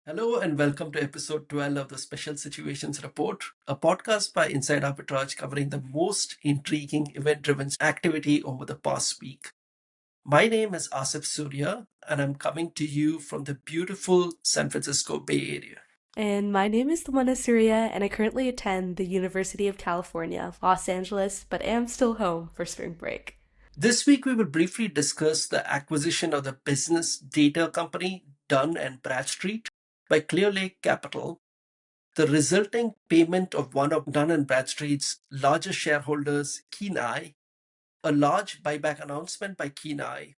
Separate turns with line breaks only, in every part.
Hello and welcome to episode 12 of the Special Situations Report, a podcast by Inside Arbitrage covering the most intriguing event-driven activity over the past week. My name is Asif Suria, and I'm coming to you from the beautiful San Francisco Bay Area.
And my name is Tamanna Suria, and I currently attend the University of California, Los Angeles, but am still home for spring break.
This week, we will briefly discuss the acquisition of the business data company Dun Bradstreet by Clearlake Capital, the resulting payment of one of Dun Bradstreet's largest shareholders, Cannae, a large buyback announcement by Cannae,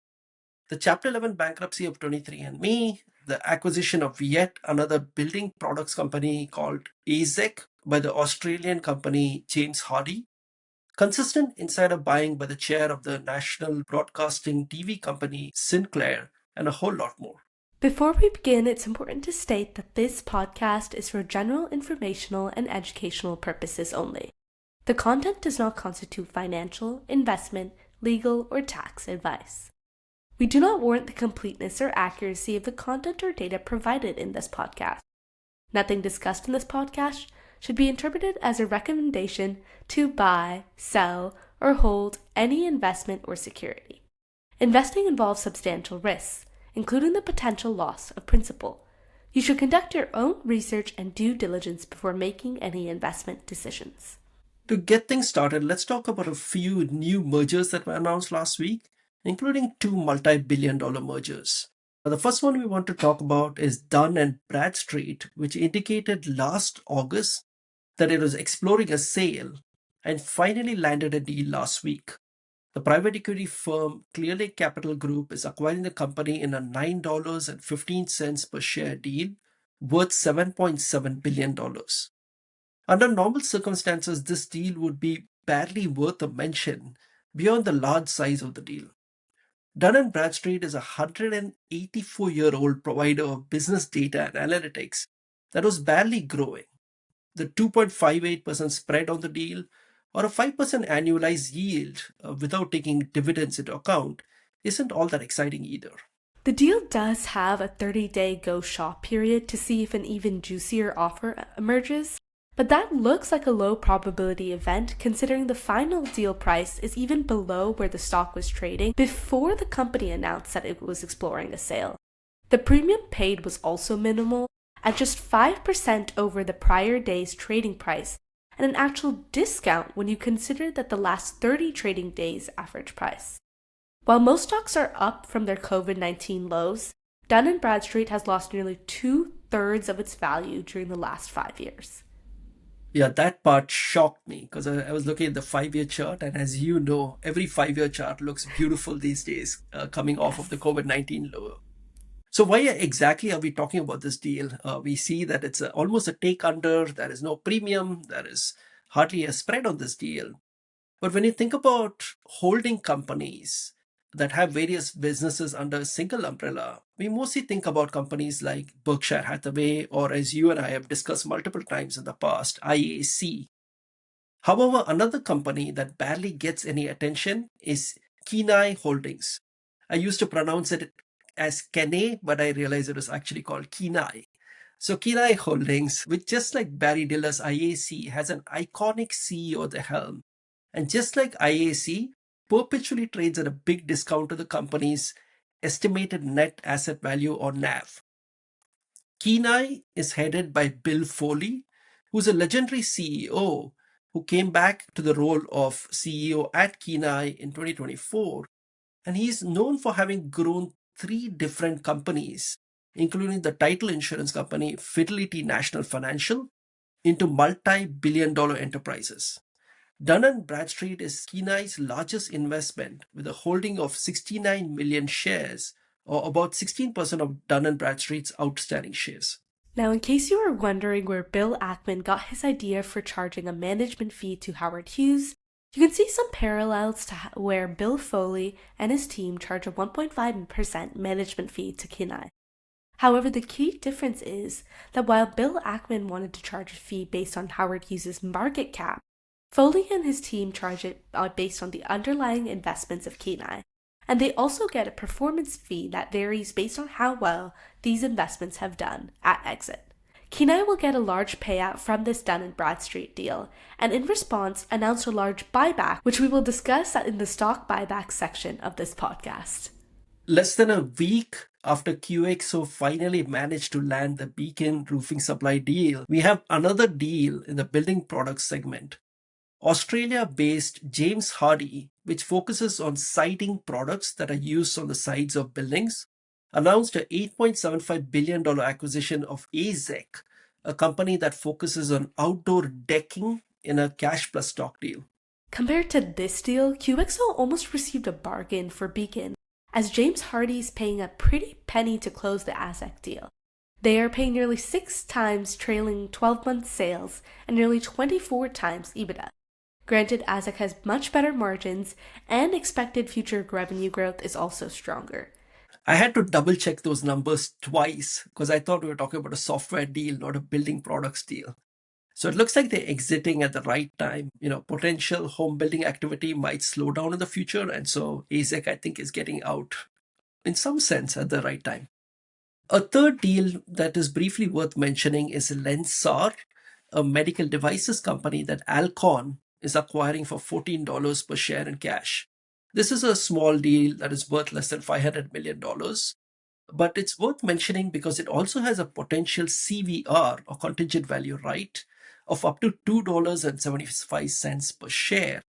the Chapter 11 bankruptcy of 23andMe, the acquisition of yet another building products company called AZEC by the Australian company James Hardie, consistent insider buying by the chair of the national broadcasting TV company Sinclair, and a whole lot more.
Before we begin, it's important to state that this podcast is for general informational and educational purposes only. The content does not constitute financial, investment, legal, or tax advice. We do not warrant the completeness or accuracy of the content or data provided in this podcast. Nothing discussed in this podcast should be interpreted as a recommendation to buy, sell, or hold any investment or security. Investing involves substantial risks, including the potential loss of principal. You should conduct your own research and due diligence before making any investment decisions.
To get things started, let's talk about a few new mergers that were announced last week, including two multi-billion-dollar mergers. The first one we want to talk about is Dun Bradstreet, which indicated last August that it was exploring a sale and finally landed a deal last week. The private equity firm Clearlake Capital Group is acquiring the company in a $9.15 per share deal worth $7.7 billion. Under normal circumstances, this deal would be barely worth a mention beyond the large size of the deal. Dun Bradstreet is a 184-year-old provider of business data and analytics that was barely growing. The 2.58% spread on the deal, or a 5% annualized yield without taking dividends into account, isn't all that exciting either.
The deal does have a 30-day go shop period to see if an even juicier offer emerges, but that looks like a low probability event considering the final deal price is even below where the stock was trading before the company announced that it was exploring a sale. The premium paid was also minimal, at just 5% over the prior day's trading price, and an actual discount when you consider that the last 30 trading days' average price. While most stocks are up from their COVID-19 lows, Dun Bradstreet has lost nearly 2/3 of its value during the last 5 years.
Yeah, that part shocked me because I was looking at the 5-year chart, and as you know, every 5-year chart looks beautiful these days, coming off of the COVID-19 low. So why exactly are we talking about this deal? We see that it's almost a take under, there is no premium, there is hardly a spread on this deal. But when you think about holding companies that have various businesses under a single umbrella, we mostly think about companies like Berkshire Hathaway, or as you and I have discussed multiple times in the past, IAC. However, another company that barely gets any attention is Cannae Holdings. I used to pronounce it as Cannae, but I realized it was actually called Cannae. So Cannae Holdings, which just like Barry Diller's IAC, has an iconic CEO at the helm. And just like IAC, perpetually trades at a big discount to the company's estimated net asset value or NAV. Cannae is headed by Bill Foley, who's a legendary CEO who came back to the role of CEO at Cannae in 2024. And he's known for having grown 3 different companies, including the title insurance company Fidelity National Financial, into multi-billion-dollar enterprises. Dun Bradstreet is Cannae's largest investment with a holding of 69 million shares, or about 16% of Dun Bradstreet's outstanding shares.
Now, in case you were wondering where Bill Ackman got his idea for charging a management fee to Howard Hughes, you can see some parallels to where Bill Foley and his team charge a 1.5% management fee to Cannae. However, the key difference is that while Bill Ackman wanted to charge a fee based on Howard Hughes' market cap, Foley and his team charge it based on the underlying investments of Cannae, and they also get a performance fee that varies based on how well these investments have done at exit. Cannae will get a large payout from this Dun Bradstreet deal, and in response announced a large buyback, which we will discuss in the stock buyback section of this podcast.
Less than a week after QXO finally managed to land the Beacon roofing supply deal, we have another deal in the building products segment. Australia-based James Hardie, which focuses on siding products that are used on the sides of buildings, announced a $8.75 billion acquisition of AZEK, a company that focuses on outdoor decking, in a cash plus stock deal.
Compared to this deal, QXO almost received a bargain for Beacon, as James Hardie is paying a pretty penny to close the AZEK deal. They are paying nearly 6 times trailing 12-month sales and nearly 24 times EBITDA. Granted, AZEK has much better margins, and expected future revenue growth is also stronger.
I had to double check those numbers twice because I thought we were talking about a software deal, not a building products deal. So it looks like they're exiting at the right time. Potential home building activity might slow down in the future. And so AZEK, I think, is getting out in some sense at the right time. A third deal that is briefly worth mentioning is Lensar, a medical devices company that Alcon is acquiring for $14 per share in cash. This is a small deal that is worth less than $500 million, but it's worth mentioning because it also has a potential CVR, or contingent value right, of up to $2.75 per share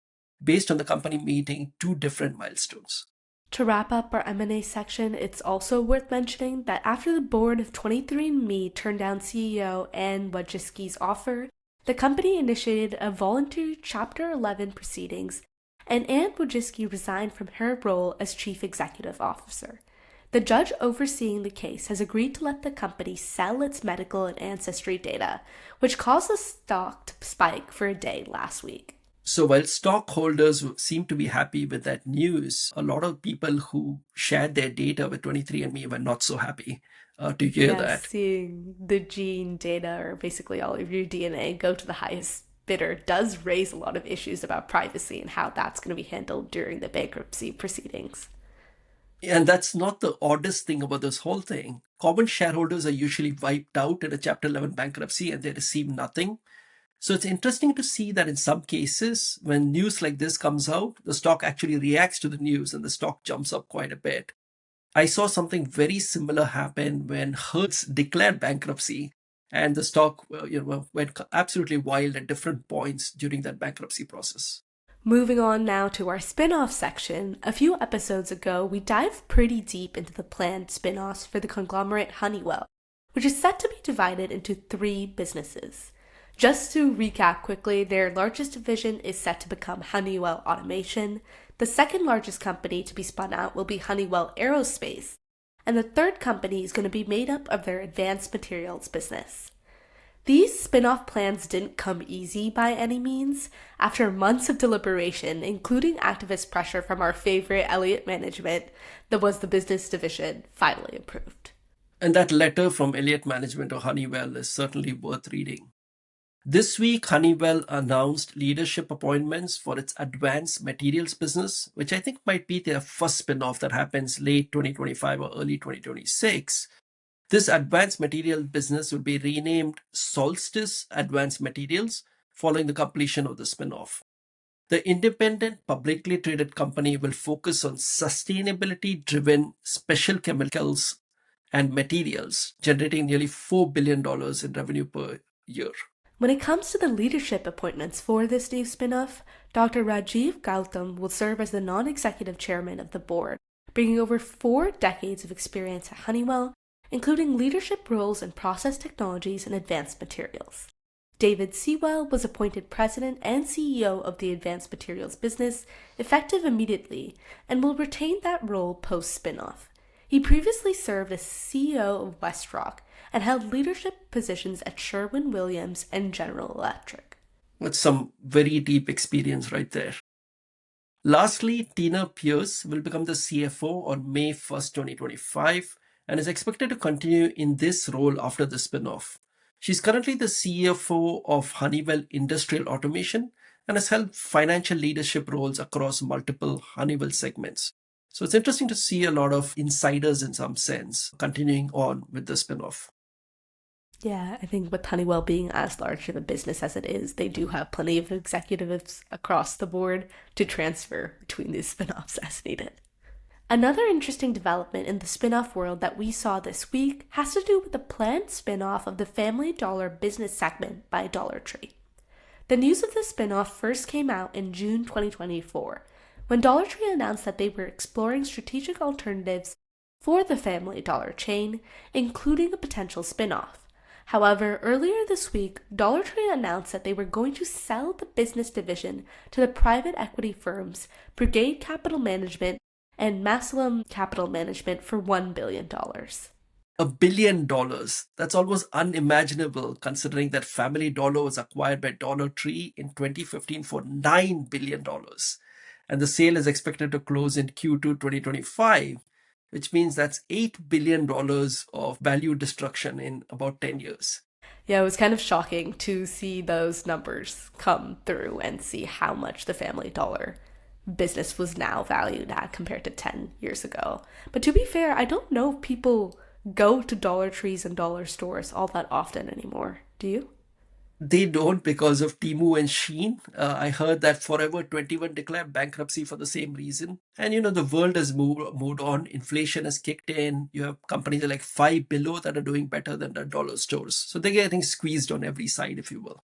based on the company meeting 2 different milestones.
To wrap up our M&A section, it's also worth mentioning that after the board of 23andMe turned down CEO Anne Wojcicki's offer, the company initiated a voluntary Chapter 11 proceedings, and Anne Wojcicki resigned from her role as chief executive officer. The judge overseeing the case has agreed to let the company sell its medical and ancestry data, which caused the stock to spike for a day last week.
So while stockholders seem to be happy with that news, a lot of people who shared their data with 23andMe were not so happy to hear that.
Seeing the gene data, or basically all of your DNA, go to the highest bidder does raise a lot of issues about privacy and how that's going to be handled during the bankruptcy proceedings.
And that's not the oddest thing about this whole thing. Common shareholders are usually wiped out in a Chapter 11 bankruptcy and they receive nothing. So it's interesting to see that in some cases, when news like this comes out, the stock actually reacts to the news and the stock jumps up quite a bit. I saw something very similar happen when Hertz declared bankruptcy, and the stock went absolutely wild at different points during that bankruptcy process.
Moving on now to our spin-off section, a few episodes ago we dived pretty deep into the planned spin-offs for the conglomerate Honeywell, which is set to be divided into 3 businesses. Just to recap quickly, their largest division is set to become Honeywell Automation, the second largest company to be spun out will be Honeywell Aerospace, and the third company is going to be made up of their advanced materials business. These spin-off plans didn't come easy by any means. After months of deliberation, including activist pressure from our favorite Elliott Management, the business division finally approved.
And that letter from Elliott Management or Honeywell is certainly worth reading. This week, Honeywell announced leadership appointments for its advanced materials business, which I think might be their first spin-off that happens late 2025 or early 2026. This advanced material business will be renamed Solstice Advanced Materials following the completion of the spin-off. The independent, publicly traded company will focus on sustainability-driven special chemicals and materials, generating nearly $4 billion in revenue per year.
When it comes to the leadership appointments for this new spin-off, Dr. Rajiv Gautam will serve as the non-executive chairman of the board, bringing over 4 decades of experience at Honeywell, including leadership roles in process technologies and advanced materials. David Sewell was appointed president and CEO of the advanced materials business, effective immediately, and will retain that role post-spin-off. He previously served as CEO of WestRock and held leadership positions at Sherwin-Williams and General Electric.
That's some very deep experience right there. Lastly, Tina Pierce will become the CFO on May 1st, 2025, and is expected to continue in this role after the spin-off. She's currently the CFO of Honeywell Industrial Automation, and has held financial leadership roles across multiple Honeywell segments. So it's interesting to see a lot of insiders in some sense continuing on with the spinoff.
Yeah, I think with Honeywell being as large of a business as it is, they do have plenty of executives across the board to transfer between these spin-offs as needed. Another interesting development in the spin-off world that we saw this week has to do with the planned spin-off of the Family Dollar business segment by Dollar Tree. The news of the spin-off first came out in June 2024, when Dollar Tree announced that they were exploring strategic alternatives for the Family Dollar chain, including a potential spin-off. However, earlier this week, Dollar Tree announced that they were going to sell the business division to the private equity firms Brigade Capital Management and Massillum Capital Management for $1 billion.
$1 billion. That's almost unimaginable considering that Family Dollar was acquired by Dollar Tree in 2015 for $9 billion. And the sale is expected to close in Q2 2025, which means that's $8 billion of value destruction in about 10 years.
Yeah, it was kind of shocking to see those numbers come through and see how much the Family Dollar business was now valued at compared to 10 years ago. But to be fair, I don't know if people go to Dollar Trees and dollar stores all that often anymore. Do you?
They don't because of Timu and Sheen. I heard that Forever 21 declared bankruptcy for the same reason. And the world has moved on. Inflation has kicked in. You have companies like Five Below that are doing better than the dollar stores. So they're getting squeezed on every side, if you will.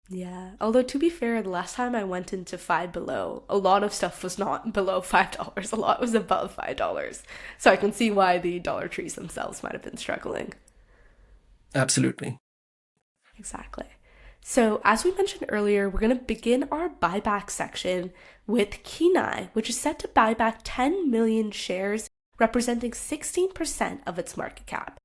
Yeah, although to be fair, the last time I went into Five Below, a lot of stuff was not below $5. A lot was above $5. So I can see why the Dollar Trees themselves might have been struggling.
Absolutely.
Exactly. So, as we mentioned earlier, we're going to begin our buyback section with Cannae, which is set to buy back 10 million shares, representing 16% of its market cap.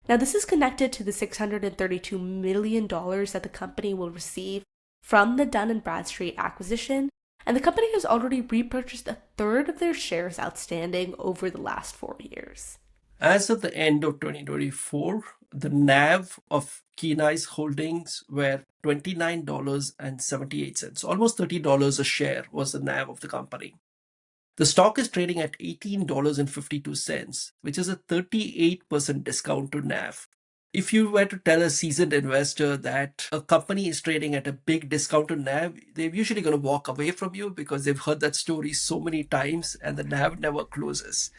Now, this is connected to the $632 million that the company will receive from the Dun Bradstreet acquisition, and the company has already repurchased a third of their shares outstanding over the last 4 years.
As of the end of 2024, the NAV of Cannae's holdings were $29.78. Almost $30 a share was the NAV of the company. The stock is trading at $18.52, which is a 38% discount to NAV. If you were to tell a seasoned investor that a company is trading at a big discount to NAV, they're usually going to walk away from you because they've heard that story so many times and the NAV never closes.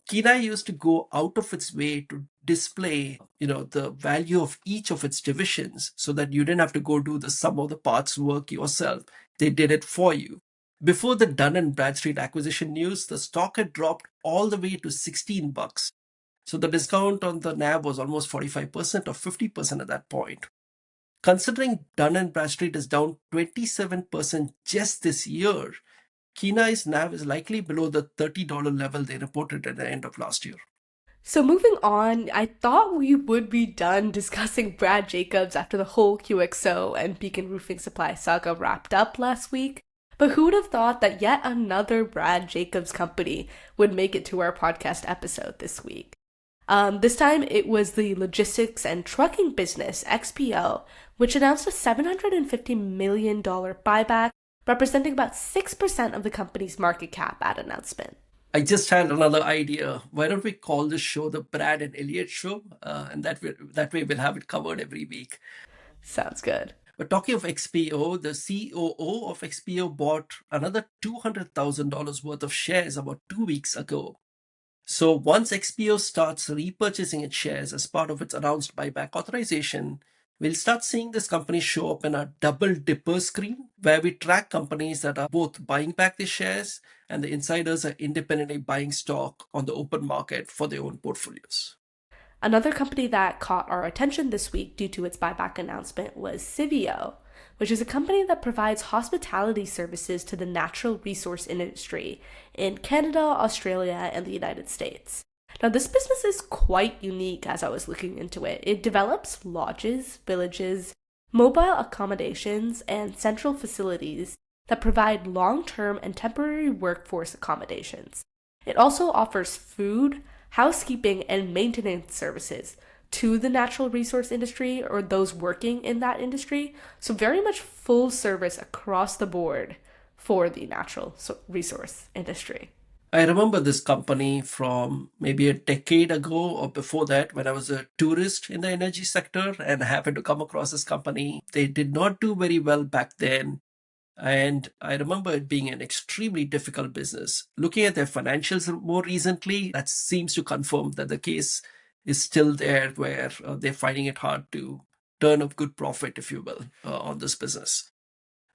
Cannae used to go out of its way to display, the value of each of its divisions so that you didn't have to go do the sum of the parts work yourself. They did it for you. Before the Dun Bradstreet acquisition news, the stock had dropped all the way to $16. So the discount on the NAV was almost 45% or 50% at that point. Considering Dun Bradstreet is down 27% just this year, Cannae's NAV is likely below the $30 level they reported at the end of last year.
So moving on, I thought we would be done discussing Brad Jacobs after the whole QXO and Beacon Roofing Supply saga wrapped up last week. But who would have thought that yet another Brad Jacobs company would make it to our podcast episode this week? This time it was the logistics and trucking business, XPO, which announced a $750 million buyback, representing about 6% of the company's market cap at announcement.
I just had another idea. Why don't we call this show the Brad and Elliot Show? And that way we'll have it covered every week.
Sounds good.
But talking of XPO, the COO of XPO bought another $200,000 worth of shares about 2 weeks ago. So once XPO starts repurchasing its shares as part of its announced buyback authorization, we'll start seeing this company show up in a double dipper screen where we track companies that are both buying back their shares and the insiders are independently buying stock on the open market for their own portfolios.
Another company that caught our attention this week due to its buyback announcement was Civio, which is a company that provides hospitality services to the natural resource industry in Canada, Australia, and the United States. Now, this business is quite unique as I was looking into it. It develops lodges, villages, mobile accommodations, and central facilities that provide long-term and temporary workforce accommodations. It also offers food, housekeeping, and maintenance services to the natural resource industry or those working in that industry. So very much full service across the board for the natural resource industry.
I remember this company from maybe a decade ago or before that when I was a tourist in the energy sector and happened to come across this company. They did not do very well back then. And I remember it being an extremely difficult business. Looking at their financials more recently, that seems to confirm that the case is still there where they're finding it hard to turn a good profit, if you will, on this business.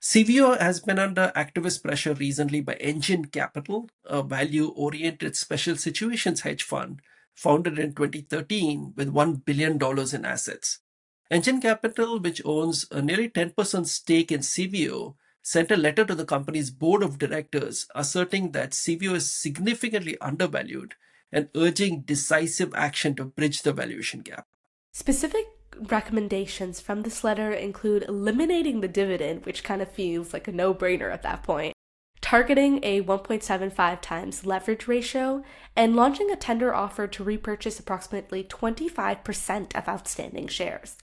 CVO has been under activist pressure recently by Engine Capital, a value oriented special situations hedge fund founded in 2013 with $1 billion in assets. Engine Capital, which owns a nearly 10% stake in CVO, sent a letter to the company's board of directors asserting that CVO is significantly undervalued and urging decisive action to bridge the valuation gap.
Specific recommendations from this letter include eliminating the dividend, which kind of feels like a no-brainer at that point, targeting a 1.75 times leverage ratio, and launching a tender offer to repurchase approximately 25% of outstanding shares.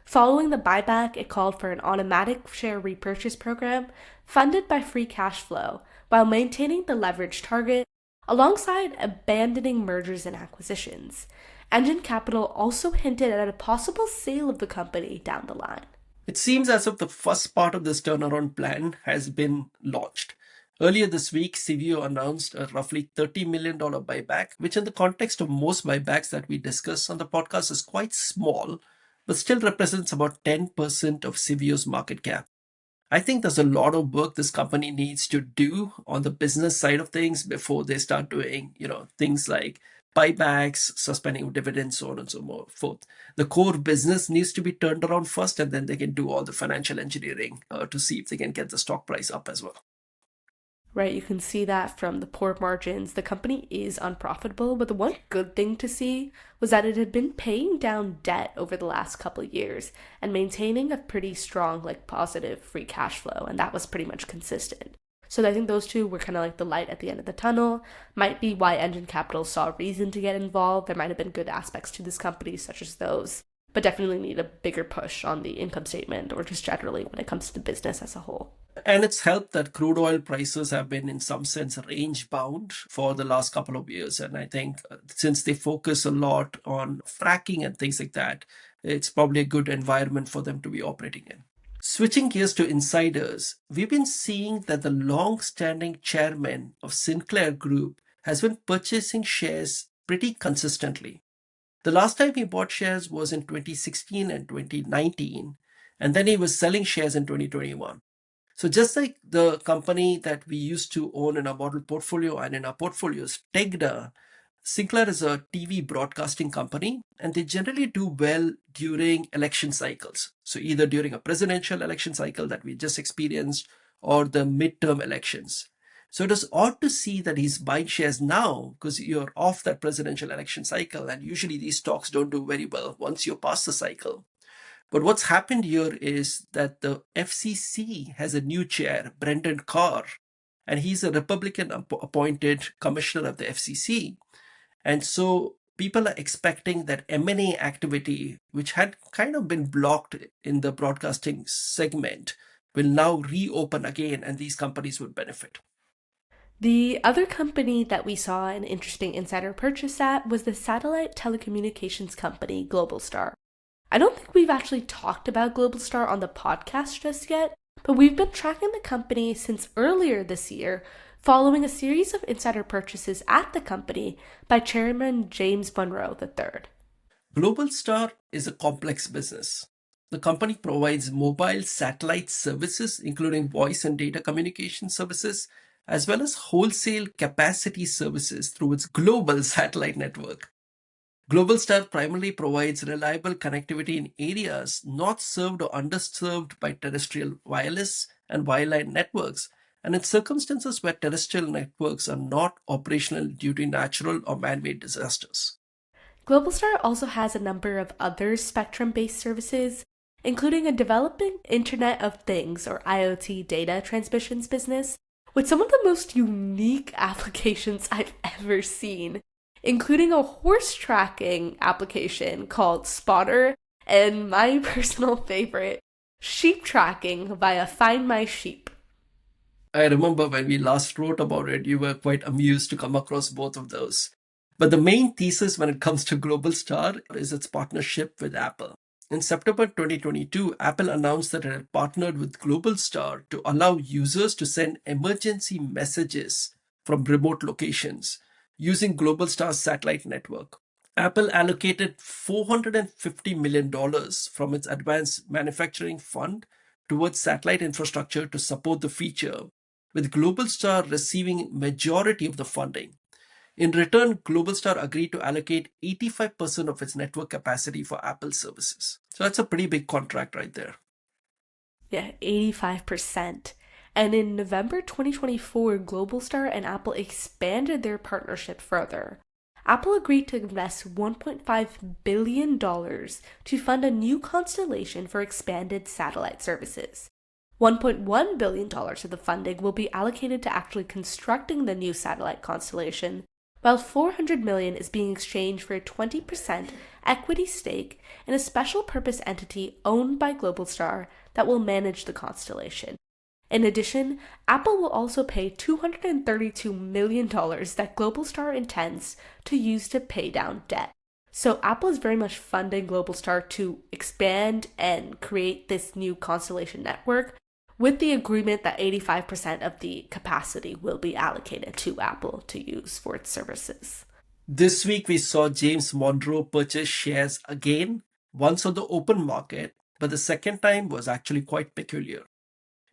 Following the buyback, it called for an automatic share repurchase program funded by free cash flow while maintaining the leverage target alongside abandoning mergers and acquisitions. Engine Capital also hinted at a possible sale of the company down the line.
It seems as if the first part of this turnaround plan has been launched. Earlier this week, CVO announced a roughly $30 million buyback, which in the context of most buybacks that we discuss on the podcast is quite small, but still represents about 10% of CVO's market cap. I think there's a lot of work this company needs to do on the business side of things before they start doing, things like buybacks, suspending dividends, so on and so forth. The core business needs to be turned around first, and then they can do all the financial engineering to see if they can get the stock price up as well.
Right, you can see that from the poor margins. The company is unprofitable, but the one good thing to see was that it had been paying down debt over the last couple of years and maintaining a pretty strong, positive free cash flow, and that was pretty much consistent. So I think those two were kind of like the light at the end of the tunnel. Might be why Engine Capital saw reason to get involved. There might have been good aspects to this company, such as those, but definitely need a bigger push on the income statement or just generally when it comes to the business as a whole.
And it's helped that crude oil prices have been, in some sense, range bound for the last couple of years. And I think since they focus a lot on fracking and things like that, it's probably a good environment for them to be operating in. Switching gears to insiders, we've been seeing that the long-standing chairman of Sinclair Group has been purchasing shares pretty consistently. The last time he bought shares was in 2016 and 2019, and then he was selling shares in 2021. So just like the company that we used to own in our model portfolio and in our portfolios, Tegna, Sinclair is a TV broadcasting company, and they generally do well during election cycles. So either during a presidential election cycle that we just experienced or the midterm elections. So it is odd to see that he's buying shares now because you're off that presidential election cycle, and usually these stocks don't do very well once you're past the cycle. But what's happened here is that the FCC has a new chair, Brendan Carr, and he's a Republican appointed commissioner of the FCC. And so people are expecting that M&A activity, which had kind of been blocked in the broadcasting segment, will now reopen again, and these companies would benefit.
The other company that we saw an interesting insider purchase at was the satellite telecommunications company Globalstar. I don't think we've actually talked about Globalstar on the podcast just yet, but we've been tracking the company since earlier this year, following a series of insider purchases at the company by Chairman James Monroe III.
Globalstar is a complex business. The company provides mobile satellite services, including voice and data communication services, as well as wholesale capacity services through its global satellite network. Globalstar primarily provides reliable connectivity in areas not served or underserved by terrestrial wireless and wireline networks, and in circumstances where terrestrial networks are not operational due to natural or man-made disasters.
Globalstar also has a number of other spectrum-based services, including a developing Internet of Things or IoT data transmissions business with some of the most unique applications I've ever seen. including a horse tracking application called Spotter, and my personal favorite, sheep tracking via Find My Sheep.
I remember when we last wrote about it, you were quite amused to come across both of those. But the main thesis when it comes to Globalstar is its partnership with Apple. In September 2022, Apple announced that it had partnered with Globalstar to allow users to send emergency messages from remote locations using Globalstar's satellite network. Apple allocated $450 million from its advanced manufacturing fund towards satellite infrastructure to support the feature, with Globalstar receiving majority of the funding. In return, Globalstar agreed to allocate 85% of its network capacity for Apple services. So that's a pretty big contract right there.
Yeah, 85%. And in November 2024, Globalstar and Apple expanded their partnership further. Apple agreed to invest $1.5 billion to fund a new constellation for expanded satellite services. $1.1 billion of the funding will be allocated to actually constructing the new satellite constellation, while $400 million is being exchanged for a 20% equity stake in a special purpose entity owned by Globalstar that will manage the constellation. In addition, Apple will also pay $232 million that Globalstar intends to use to pay down debt. So Apple is very much funding Globalstar to expand and create this new constellation network, with the agreement that 85% of the capacity will be allocated to Apple to use for its services.
This week, we saw James Monroe purchase shares again, once on the open market, but the second time was actually quite peculiar.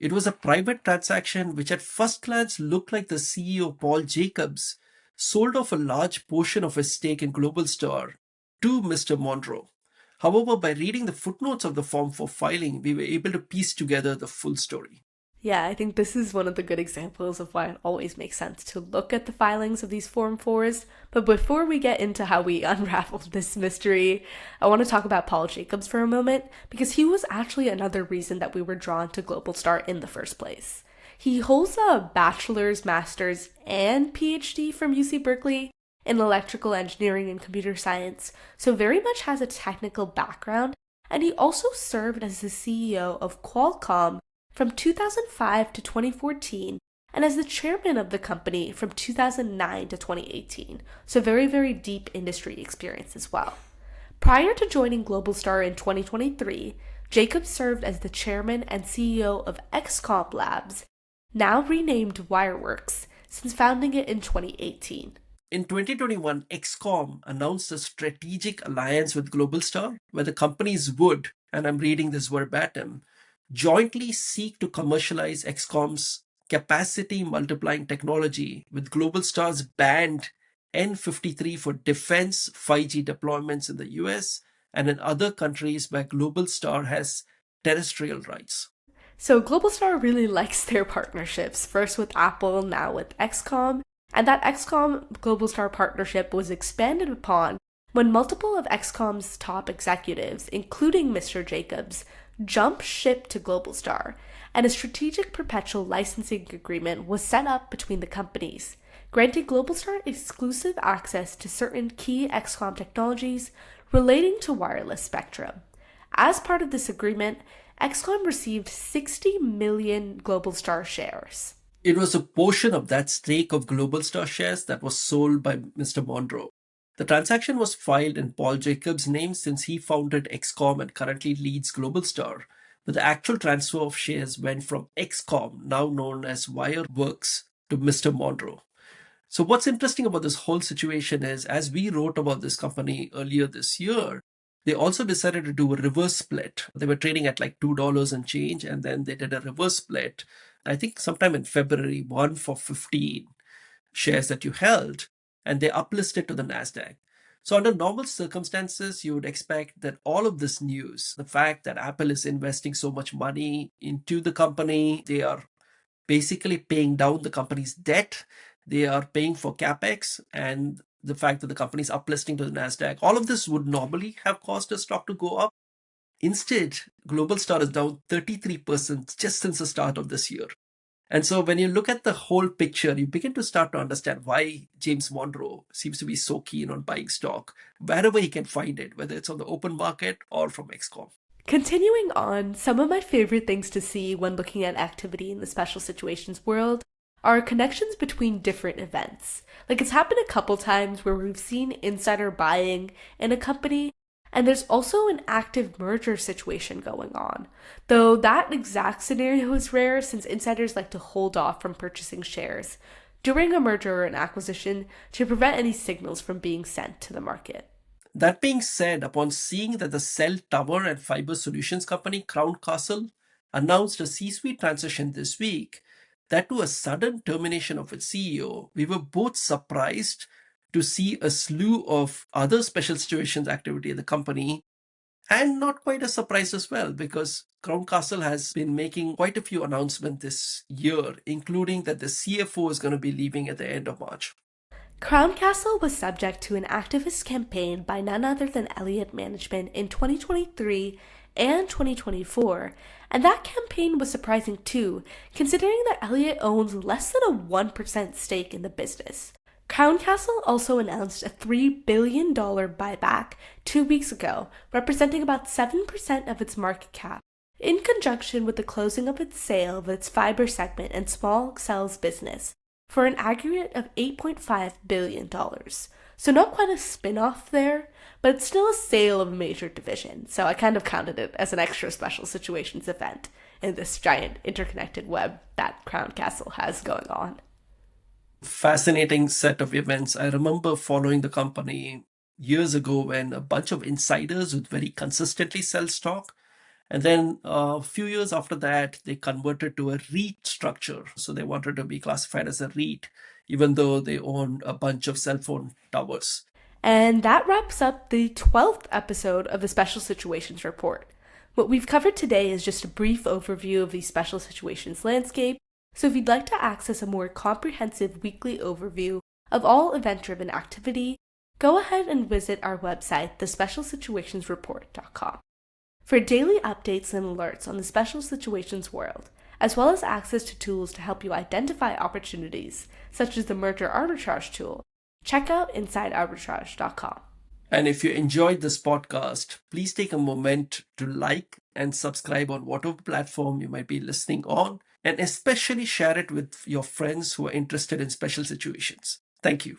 It was a private transaction which at first glance looked like the CEO Paul Jacobs sold off a large portion of his stake in Globalstar to Mr. Monroe. However, by reading the footnotes of the Form 4 filing, we were able to piece together the full story.
Yeah, I think this is one of the good examples of why it always makes sense to look at the filings of these Form 4s. But before we get into how we unraveled this mystery, I want to talk about Paul Jacobs for a moment, because he was actually another reason that we were drawn to Globalstar in the first place. He holds a bachelor's, master's, and PhD from UC Berkeley in electrical engineering and computer science, so very much has a technical background, and he also served as the CEO of Qualcomm from 2005 to 2014, and as the chairman of the company from 2009 to 2018, so very, very deep industry experience as well. Prior to joining Globalstar in 2023, Jacobs served as the chairman and CEO of XCOM Labs, now renamed Wireworks, since founding it in 2018.
In 2021, XCOM announced a strategic alliance with Globalstar, where the companies would, and I'm reading this verbatim, jointly seek to commercialize XCOM's capacity multiplying technology with Globalstar's band N53 for defense 5G deployments in the US and in other countries where Globalstar has terrestrial rights.
So Globalstar really likes their partnerships, first with Apple, now with XCOM, and that XCOM Globalstar partnership was expanded upon when multiple of XCOM's top executives, including Mr. Jacobs, jumped ship to Globalstar, and a strategic perpetual licensing agreement was set up between the companies, granting Globalstar exclusive access to certain key XCOM technologies relating to wireless spectrum. As part of this agreement, XCOM received 60 million Globalstar shares.
It was a portion of that stake of Globalstar shares that was sold by Mr. Monroe. The transaction was filed in Paul Jacobs' name since he founded XCOM and currently leads Globalstar, but the actual transfer of shares went from XCOM, now known as Wireworks, to Mr. Monroe. So what's interesting about this whole situation is, as we wrote about this company earlier this year, they also decided to do a reverse split. They were trading at like $2 and change, and then they did a reverse split, I think sometime in February, 1 for 15 shares that you held, and they uplisted to the NASDAQ. So under normal circumstances, you would expect that all of this news, the fact that Apple is investing so much money into the company, they are basically paying down the company's debt, they are paying for capex, and the fact that the company is uplisting to the NASDAQ, all of this would normally have caused the stock to go up. Instead, Globalstar is down 33% just since the start of this year. And so when you look at the whole picture, you begin to start to understand why James Monroe seems to be so keen on buying stock wherever he can find it, whether it's on the open market or from XCOM.
Continuing on, some of my favorite things to see when looking at activity in the special situations world are connections between different events. Like it's happened a couple times where we've seen insider buying in a company, and there's also an active merger situation going on. Though that exact scenario is rare since insiders like to hold off from purchasing shares during a merger or an acquisition to prevent any signals from being sent to the market.
That being said, upon seeing that the cell tower and fiber solutions company Crown Castle announced a C-suite transition this week, that to a sudden termination of its CEO, we were both surprised to see a slew of other special situations activity in the company, and not quite a surprise as well, because Crown Castle has been making quite a few announcements this year, including that the CFO is going to be leaving at the end of March.
Crown Castle was subject to an activist campaign by none other than Elliott Management in 2023 and 2024, and that campaign was surprising too, considering that Elliott owns less than a 1% stake in the business. Crown Castle also announced a $3 billion buyback 2 weeks ago, representing about 7% of its market cap, in conjunction with the closing of its sale of its fiber segment and small cells business, for an aggregate of $8.5 billion. So not quite a spin-off there, but it's still a sale of a major division, so I kind of counted it as an extra special situations event in this giant interconnected web that Crown Castle has going on.
Fascinating set of events. I remember following the company years ago when a bunch of insiders would very consistently sell stock. And then a few years after that, they converted to a REIT structure. So they wanted to be classified as a REIT, even though they own a bunch of cell phone towers.
And that wraps up the 12th episode of the Special Situations Report. What we've covered today is just a brief overview of the special situations landscape, so if you'd like to access a more comprehensive weekly overview of all event-driven activity, go ahead and visit our website, thespecialsituationsreport.com. For daily updates and alerts on the special situations world, as well as access to tools to help you identify opportunities, such as the merger arbitrage tool, check out insidearbitrage.com.
And if you enjoyed this podcast, please take a moment to like and subscribe on whatever platform you might be listening on, and especially share it with your friends who are interested in special situations. Thank you.